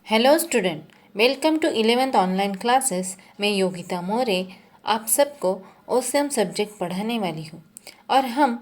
Hello student, welcome to 11th online classes. मैं योगिता मोरे आप सबको ओसम सब्जेक्ट पढ़ाने वाली हूँ और हम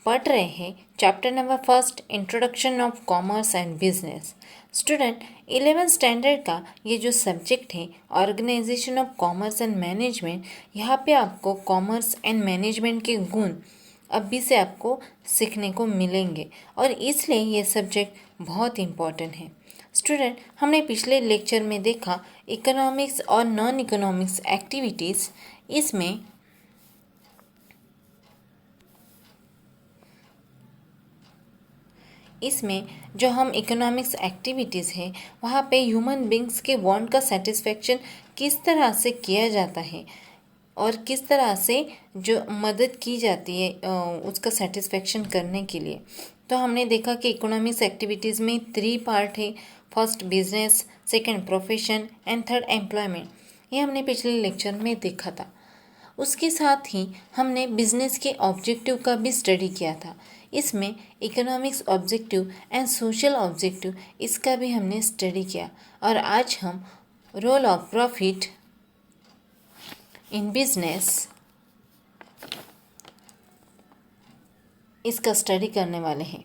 पढ़ रहे हैं chapter number first, introduction of commerce and business. Student, 11th standard का ये जो सब्जेक्ट है organisation of commerce and management, यहाँ पे आपको कॉमर्स एंड मैनेजमेंट के गुण अभी से आपको सीखने को मिलेंगे और इसलिए ये सब्जेक्ट बहुत इम्पॉर्टेंट है। स्टूडेंट, हमने पिछले लेक्चर में देखा इकोनॉमिक्स और नॉन इकोनॉमिक्स एक्टिविटीज़। इसमें जो हम इकोनॉमिक्स एक्टिविटीज़ है वहाँ पे ह्यूमन बींग्स के वांट का सेटिस्फेक्शन किस तरह से किया जाता है और किस तरह से जो मदद की जाती है उसका सेटिस्फेक्शन करने के लिए। तो हमने देखा कि इकोनॉमिक्स एक्टिविटीज़ में 3 पार्ट है। First business, second profession and third employment. ये हमने पिछले लेक्चर में देखा था। उसके साथ ही हमने बिजनेस के ऑब्जेक्टिव का भी स्टडी किया था। इसमें economics objective and social objective इसका भी हमने स्टडी किया और आज हम role of profit in business इसका स्टडी करने वाले हैं।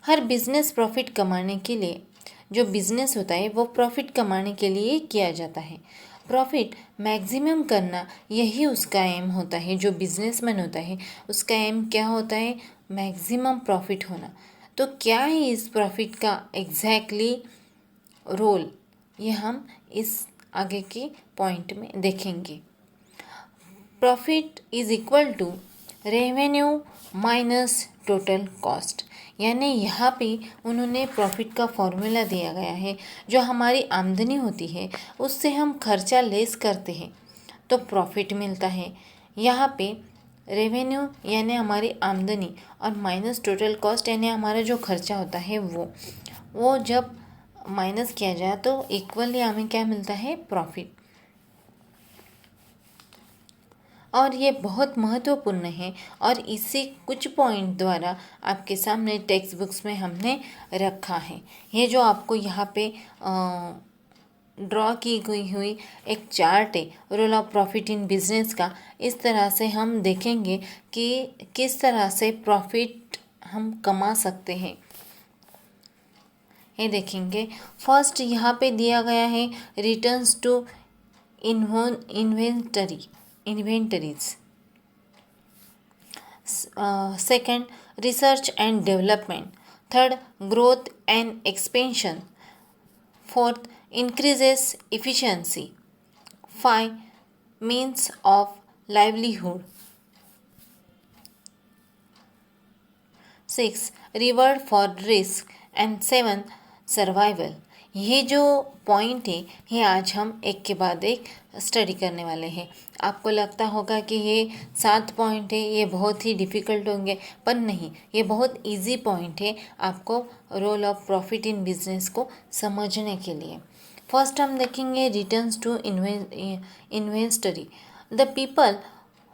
हर बिजनेस प्रॉफिट कमाने के लिए, जो बिजनेस होता है वो प्रॉफिट कमाने के लिए किया जाता है। प्रॉफिट मैक्सिमम करना यही उसका एम होता है। जो बिजनेसमैन होता है उसका एम क्या होता है? मैक्सिमम प्रॉफिट होना। तो क्या है इस प्रॉफिट का एग्जैक्टली रोल, ये हम इस आगे के पॉइंट में देखेंगे। Profit is equal to revenue minus total cost. यानी यहाँ पे उन्होंने प्रॉफिट का फॉर्मूला दिया गया है। जो हमारी आमदनी होती है उससे हम खर्चा लेस करते हैं तो प्रॉफिट मिलता है। यहाँ पे रेवेन्यू यानी हमारी आमदनी और माइनस टोटल कॉस्ट यानी हमारा जो खर्चा होता है वो जब माइनस किया जाए तो इक्वली हमें क्या मिलता है? प्रॉफिट। और ये बहुत महत्वपूर्ण है और इसी कुछ पॉइंट द्वारा आपके सामने टेक्स्ट बुक्स में हमने रखा है। ये जो आपको यहाँ पे ड्रॉ की गई हुई एक चार्ट है role of profit in business का, इस तरह से हम देखेंगे कि किस तरह से प्रॉफिट हम कमा सकते हैं। ये देखेंगे। फर्स्ट यहाँ पे दिया गया है returns to inventories. Second, research and development. Third, growth and expansion. Fourth, increases efficiency. 5, means of livelihood. 6, reward for risk. And 7, survival. ये जो पॉइंट है ये आज हम एक के बाद एक स्टडी करने वाले हैं। आपको लगता होगा कि ये 7 पॉइंट है, ये बहुत ही डिफ़िकल्ट होंगे, पर नहीं, ये बहुत इजी पॉइंट है आपको role of profit in business को समझने के लिए। फर्स्ट हम देखेंगे returns to investors. The people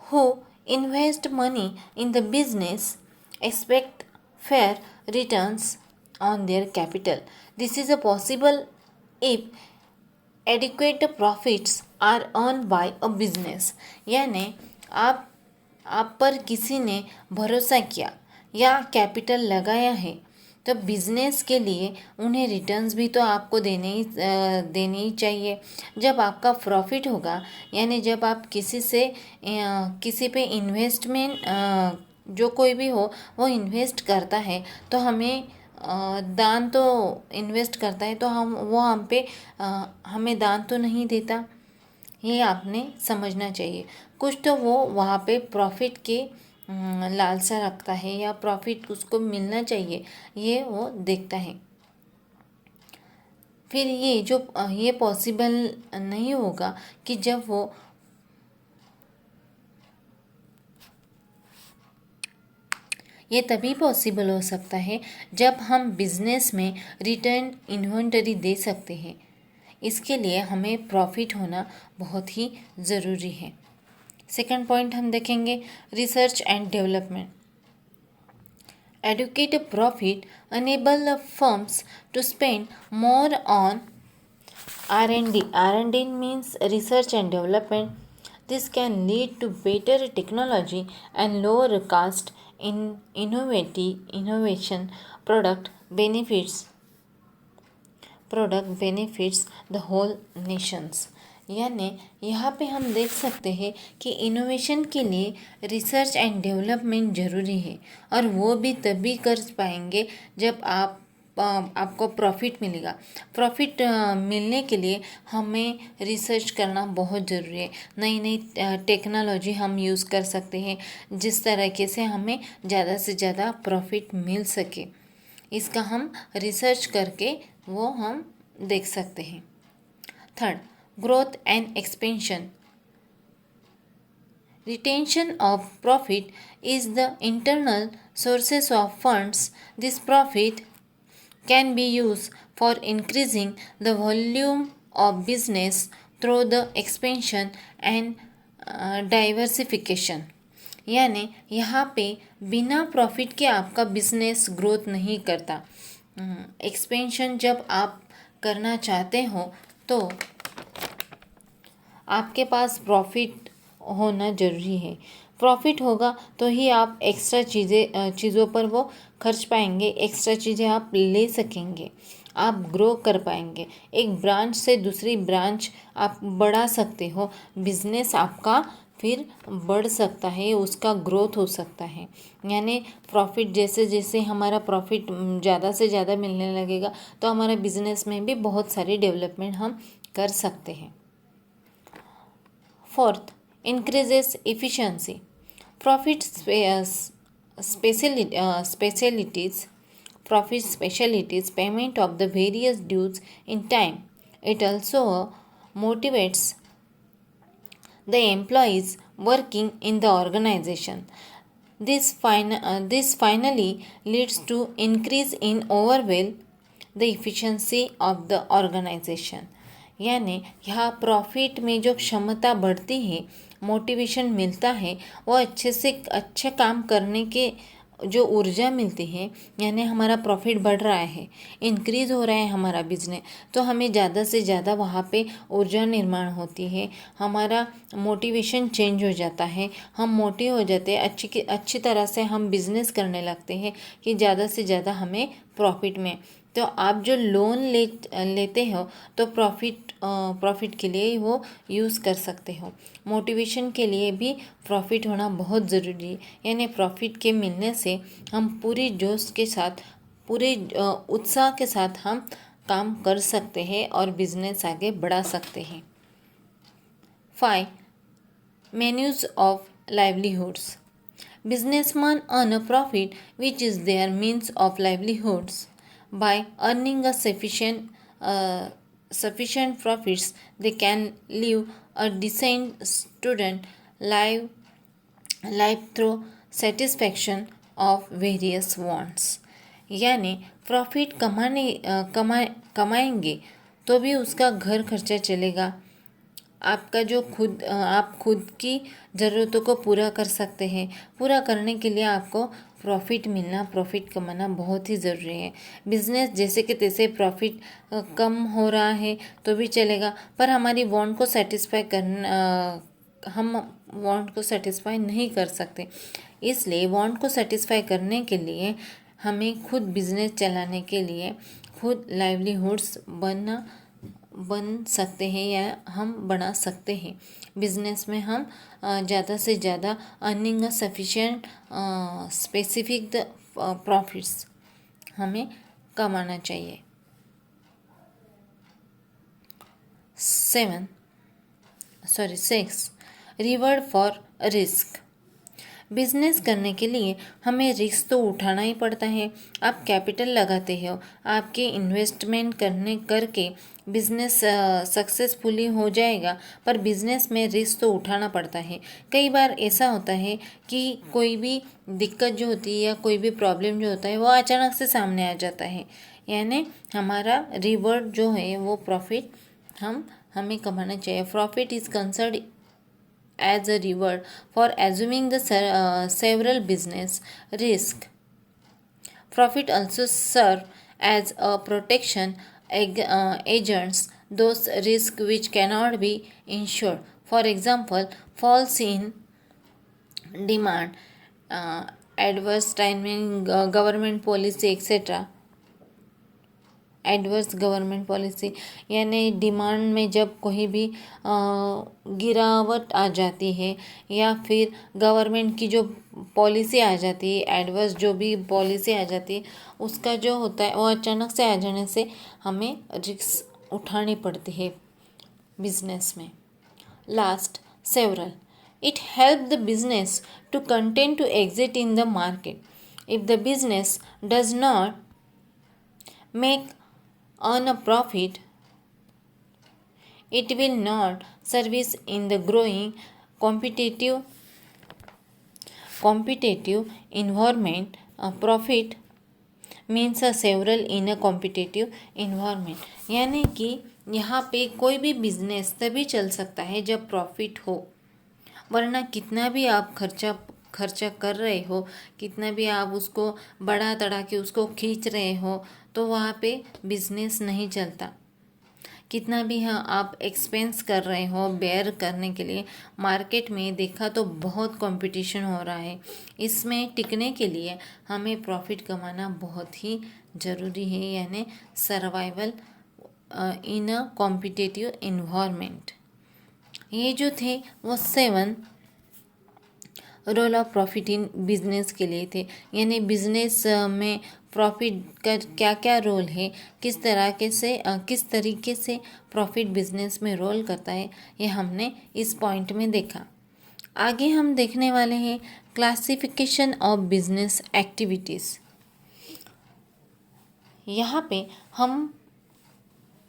who invest money in the business expect fair returns on their capital. This is a possible if adequate profits are earned by a business. यानी आप पर किसी ने भरोसा किया या कैपिटल लगाया है तो बिजनेस के लिए उन्हें रिटर्न्स भी तो आपको देने ही चाहिए। जब आपका प्रॉफिट होगा यानी जब आप किसी पे इन्वेस्टमेंट जो कोई भी हो वो इन्वेस्ट करता है तो हमें दान तो इन्वेस्ट करता है तो हमें दान तो नहीं देता। ये आपने समझना चाहिए। कुछ तो वो वहाँ पे प्रॉफिट के लालसा रखता है या प्रॉफिट उसको मिलना चाहिए, ये वो देखता है। फिर ये पॉसिबल नहीं होगा कि जब वो ये तभी पॉसिबल हो सकता है जब हम बिजनेस में रिटर्न इन्वेंटरी दे सकते हैं। इसके लिए हमें प्रॉफिट होना बहुत ही ज़रूरी है। सेकंड पॉइंट हम देखेंगे research and development. Adequate profit enable the firms to spend more on R&D. R&D means research and development. This can lead to better technology and lower cost in innovation. Benefits benefits the whole nations. यानी यहाँ पे हम देख सकते हैं कि innovation के लिए रिसर्च एंड डेवलपमेंट ज़रूरी है, और वो भी तभी कर पाएंगे जब आपको प्रॉफिट मिलेगा। प्रॉफिट मिलने के लिए हमें रिसर्च करना बहुत ज़रूरी है। नई नई टेक्नोलॉजी हम यूज़ कर सकते हैं जिस तरीके से हमें ज़्यादा से ज़्यादा प्रॉफिट मिल सके। इसका हम रिसर्च करके वो हम देख सकते हैं। Third, growth and expansion. Retention of profit is the internal sources of funds. This profit can be used for increasing the volume of business through the expansion and diversification. यानी यहाँ पे बिना प्रॉफिट के आपका बिजनेस ग्रोथ नहीं करता। Expansion जब आप करना चाहते हो तो आपके पास प्रॉफिट होना ज़रूरी है। प्रॉफिट होगा तो ही आप एक्स्ट्रा चीज़ों पर वो खर्च पाएंगे, एक्स्ट्रा चीज़ें आप ले सकेंगे, आप ग्रो कर पाएंगे। एक ब्रांच से दूसरी ब्रांच आप बढ़ा सकते हो, बिजनेस आपका फिर बढ़ सकता है, उसका ग्रोथ हो सकता है। यानी प्रॉफिट जैसे जैसे हमारा प्रॉफिट ज़्यादा से ज़्यादा मिलने लगेगा तो हमारा बिजनेस में भी बहुत सारी डेवलपमेंट हम कर सकते हैं। Fourth, increases efficiency. Profit specialities, payment of the various dues in time. It also motivates the employees working in the organization. This finally leads to increase in overall the efficiency of the organization. यानी यहाँ profit में जो क्षमता बढ़ती है, motivation मिलता है, वो अच्छे से अच्छे काम करने के जो ऊर्जा मिलती है, यानी हमारा प्रॉफिट बढ़ रहा है, इंक्रीज़ हो रहा है हमारा बिजनेस, तो हमें ज़्यादा से ज़्यादा वहाँ पे ऊर्जा निर्माण होती है, हमारा मोटिवेशन चेंज हो जाता है, हम मोटिव हो जाते हैं, अच्छी तरह से हम बिज़नेस करने लगते हैं कि ज़्यादा से ज़्यादा हमें प्रॉफिट में। तो आप जो लोन लेते हो तो प्रॉफिट के लिए वो यूज़ कर सकते हो। मोटिवेशन के लिए भी प्रॉफिट होना बहुत ज़रूरी है। यानी प्रॉफिट के मिलने से हम पूरी जोश के साथ, पूरे उत्साह के साथ हम काम कर सकते हैं और बिजनेस आगे बढ़ा सकते हैं। 5. Means of livelihoods. Businessmen earn a profit which is their means of livelihoods. By earning a sufficient profits, they can live a decent student life through satisfaction of various wants. यानी profit कमाएंगे तो भी उसका घर खर्चा चलेगा, आपका जो आप खुद की ज़रूरतों को पूरा कर सकते हैं। पूरा करने के लिए आपको प्रॉफिट मिलना, प्रॉफिट कमाना बहुत ही ज़रूरी है। बिजनेस जैसे कि तैसे प्रॉफिट कम हो रहा है तो भी चलेगा, पर हमारी वांट को सेटिस्फाई हम वांट को सेटिस्फाई नहीं कर सकते। इसलिए वांट को सेटिस्फाई करने के लिए हमें खुद बिजनेस चलाने के लिए खुद लाइवलीहुड्स बन सकते हैं या हम बना सकते हैं। बिजनेस में हम ज़्यादा से ज़्यादा earning sufficient specific the profits हमें कमाना चाहिए। 6. Reward for risk. बिजनेस करने के लिए हमें रिस्क तो उठाना ही पड़ता है। आप कैपिटल लगाते हो, आपके इन्वेस्टमेंट करके बिजनेस सक्सेसफुली हो जाएगा, पर बिजनेस में रिस्क तो उठाना पड़ता है। कई बार ऐसा होता है कि कोई भी दिक्कत जो होती है या कोई भी प्रॉब्लम जो होता है वो अचानक से सामने आ जाता है। यानी हमारा रिवॉर्ड जो है वो प्रॉफिट हमें कमाना चाहिए। Profit is considered as a reward for assuming the several business risk. Profit also serve as a protection agents those risks which cannot be insured. For example, falls in demand, adverse timing, government policy, etc. Adverse government policy यानी demand में जब कोई भी गिरावट आ जाती है या फिर गवर्नमेंट की जो पॉलिसी आ जाती है, एडवर्स जो भी पॉलिसी आ जाती है उसका जो होता है वो अचानक से आ जाने से हमें रिस्क उठानी पड़ती है बिजनेस में. Last, several. It help the business to contain to exit in the market. If the business does not make earn a profit, it will not service in the growing competitive environment. A profit means a several in a competitive environment. यानी कि यहाँ पे कोई भी business तभी चल सकता है जब प्रॉफिट हो, वरना कितना भी आप खर्चा कर रहे हो, कितना भी आप उसको बढ़ा तड़ा के उसको खींच रहे हो, तो वहाँ पे बिजनेस नहीं चलता. कितना भी हाँ आप एक्सपेंस कर रहे हो बेयर करने के लिए, मार्केट में देखा तो बहुत कंपटीशन हो रहा है. इसमें टिकने के लिए हमें प्रॉफिट कमाना बहुत ही ज़रूरी है, यानी survival in a competitive environment. ये जो थे वो 7 role of profit in business के लिए थे. यानी बिजनेस में प्रॉफिट का क्या क्या रोल है, किस तरीके से प्रॉफिट बिजनेस में रोल करता है, ये हमने इस पॉइंट में देखा. आगे हम देखने वाले हैं क्लासिफिकेशन ऑफ बिजनेस एक्टिविटीज़. यहाँ पे हम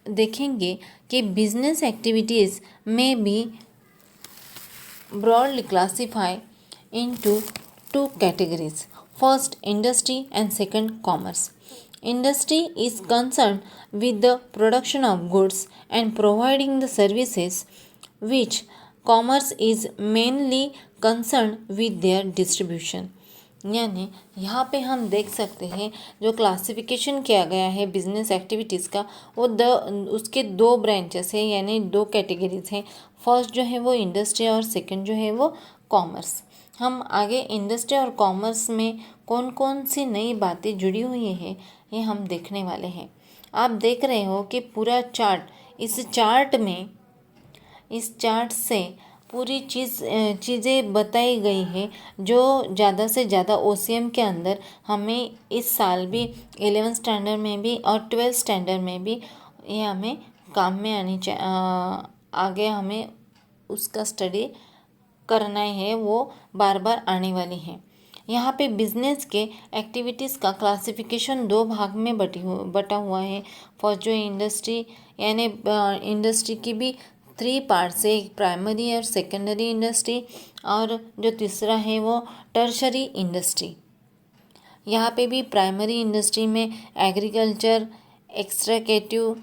देखेंगे कि बिजनेस एक्टिविटीज़ में भी broadly classify into 2 categories. First, industry and second, commerce. Industry is concerned with the production of goods and providing the services, which commerce is mainly concerned with their distribution. यानी यहाँ पे हम देख सकते हैं जो क्लासिफिकेशन किया गया है बिजनेस एक्टिविटीज़ का, वो उसके 2 ब्रांचेस हैं, यानी 2 कैटेगरीज हैं. फर्स्ट जो है वो इंडस्ट्री और सेकंड जो है वो कॉमर्स. हम आगे इंडस्ट्री और कॉमर्स में कौन कौन सी नई बातें जुड़ी हुई हैं ये हम देखने वाले हैं. आप देख रहे हो कि पूरा चार्ट, इस चार्ट से पूरी चीज़ें बताई गई है जो ज़्यादा से ज़्यादा OCM के अंदर हमें इस साल भी 11th स्टैंडर्ड में भी और 12th स्टैंडर्ड में भी ये हमें काम में आनी चाहिए. आगे हमें उसका स्टडी करना है, वो बार बार आने वाली है. यहाँ पे बिजनेस के एक्टिविटीज़ का क्लासिफिकेशन 2 भाग में बटा हुआ है. फर्स्ट जो इंडस्ट्री, यानी इंडस्ट्री की भी 3 पार्ट्स है, एक प्राइमरी और सेकेंडरी इंडस्ट्री, और जो तीसरा है वो टर्शरी इंडस्ट्री. यहाँ पे भी प्राइमरी इंडस्ट्री में एग्रीकल्चर, एक्सट्रैक्टिव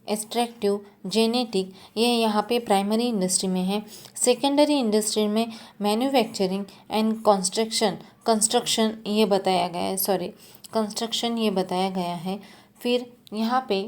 एक्सट्रैक्टिव, जेनेटिक, ये यहाँ पे प्राइमरी इंडस्ट्री में है. सेकेंडरी इंडस्ट्री में मैन्युफैक्चरिंग एंड कंस्ट्रक्शन ये बताया गया है. फिर यहाँ पे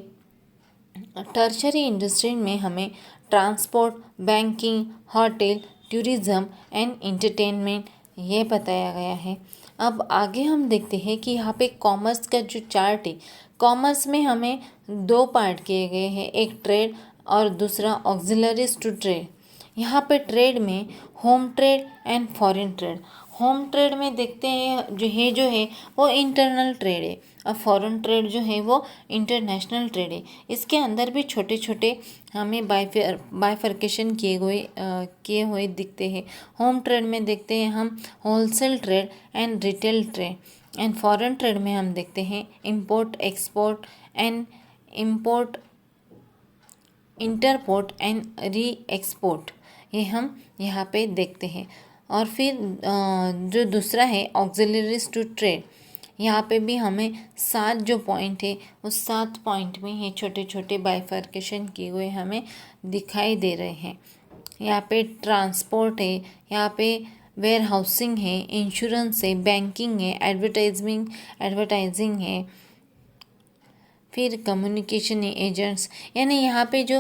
टर्शरी इंडस्ट्री में हमें transport, banking, hotel, tourism and entertainment ये बताया गया है. अब आगे हम देखते हैं कि यहाँ पे कॉमर्स का जो चार्ट है, कॉमर्स में हमें 2 पार्ट किए गए हैं, एक ट्रेड और दूसरा ऑक्सिलरीज टू ट्रेड. यहाँ पे ट्रेड में home trade and foreign trade. Home trade में देखते हैं जो है वो इंटरनल ट्रेड है, और फॉरेन ट्रेड जो है वो इंटरनेशनल ट्रेड है. इसके अंदर भी छोटे छोटे हमें बाइफर्केशन किए हुए दिखते हैं. होम ट्रेड में देखते हैं हम wholesale trade and retail trade, and foreign trade में हम देखते हैं import export and import entrepot and re export, ये हम यहाँ पे देखते हैं। और फिर जो दूसरा है ऑक्सिलरीज टू ट्रेड, यहाँ पे भी हमें 7 जो पॉइंट है उस 7 पॉइंट में ये छोटे छोटे बाइफर्केशन किए हुए हमें दिखाई दे रहे हैं। यहाँ पे ट्रांसपोर्ट है, यहाँ पे वेयर हाउसिंग है, इंश्योरेंस है, बैंकिंग है, एडवर्टाइजिंग है, फिर कम्युनिकेशन एजेंट्स, यानी यहाँ पे जो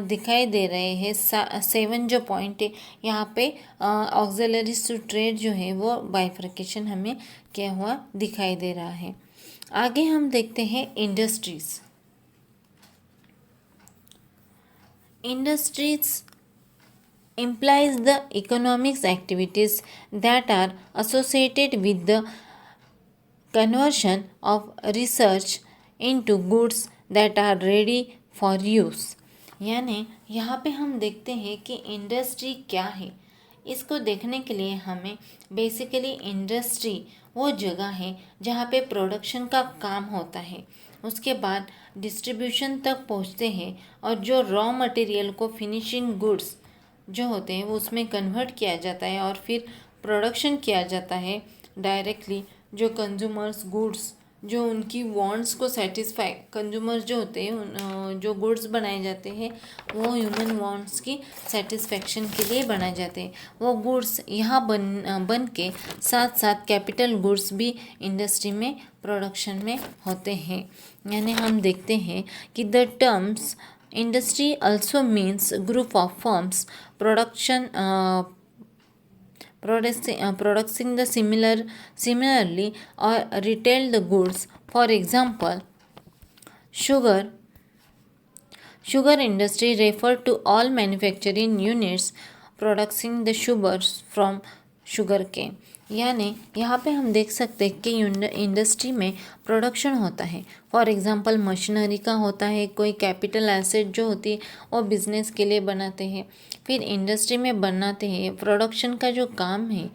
दिखाई दे रहे हैं 7 जो पॉइंट है, यहाँ पे ऑक्सिलरीज टू ट्रेड जो है वो बाइफर्केशन हमें क्या हुआ दिखाई दे रहा है। आगे हम देखते हैं industries. Industries implies the economics activities that are associated with the conversion of research into goods that are ready for use। यानी यहाँ पे हम देखते हैं कि इंडस्ट्री क्या है। इसको देखने के लिए हमें बेसिकली इंडस्ट्री वो जगह है जहाँ पे प्रोडक्शन का काम होता है, उसके बाद डिस्ट्रीब्यूशन तक पहुँचते हैं और जो रॉ मटेरियल को फिनिशिंग गुड्स जो होते हैं वो उसमें कन्वर्ट किया जाता है और फिर प्रोडक्शन किया जाता है डायरेक्टली। जो कंज्यूमर्स गुड्स जो उनकी वांट्स को सेटिस्फाई, कंज्यूमर्स जो होते हैं जो गुड्स बनाए जाते हैं वो ह्यूमन वांट्स की सेटिस्फेक्शन के लिए बनाए जाते हैं। वो गुड्स यहाँ बन के साथ साथ कैपिटल गुड्स भी इंडस्ट्री में प्रोडक्शन में होते हैं। यानी हम देखते हैं कि the terms industry also means group of firms producing the similarly or retail the goods. For example, sugar industry refer to all manufacturing units producing the sugars from sugarcane. यानी यहाँ पे हम देख सकते हैं कि इंडस्ट्री में production होता है। फॉर एग्जांपल मशीनरी का होता है, कोई कैपिटल एसेट जो होती है वो बिजनेस के लिए बनाते हैं, फिर इंडस्ट्री में बनाते हैं। प्रोडक्शन का जो काम है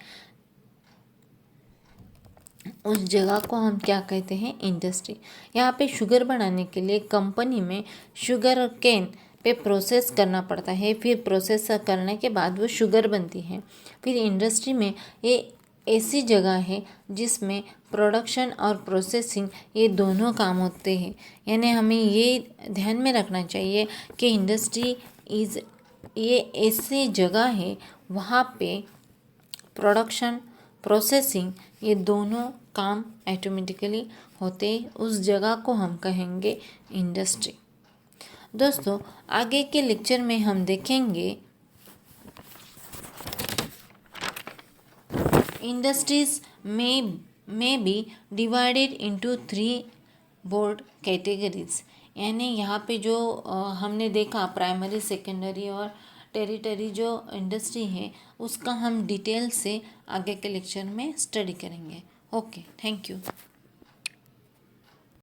उस जगह को हम क्या कहते हैं, इंडस्ट्री। यहाँ पे शुगर बनाने के लिए कंपनी में शुगर केन पे प्रोसेस करना पड़ता है, फिर प्रोसेस करने के बाद वो शुगर बनती है। फिर इंडस्ट्री में ये ऐसी जगह है जिसमें प्रोडक्शन और प्रोसेसिंग ये दोनों काम होते हैं। यानी हमें ये ध्यान में रखना चाहिए कि इंडस्ट्री ये ऐसी जगह है वहाँ पे प्रोडक्शन प्रोसेसिंग ये दोनों काम ऑटोमेटिकली होते, उस जगह को हम कहेंगे इंडस्ट्री। दोस्तों आगे के लेक्चर में हम देखेंगे इंडस्ट्रीज में be divided into 3 board categories. यानी यहाँ पे जो हमने देखा प्राइमरी, सेकेंडरी और टेरिटरी जो इंडस्ट्री है उसका हम डिटेल से आगे के लेक्चर में स्टडी करेंगे। Okay, thank you.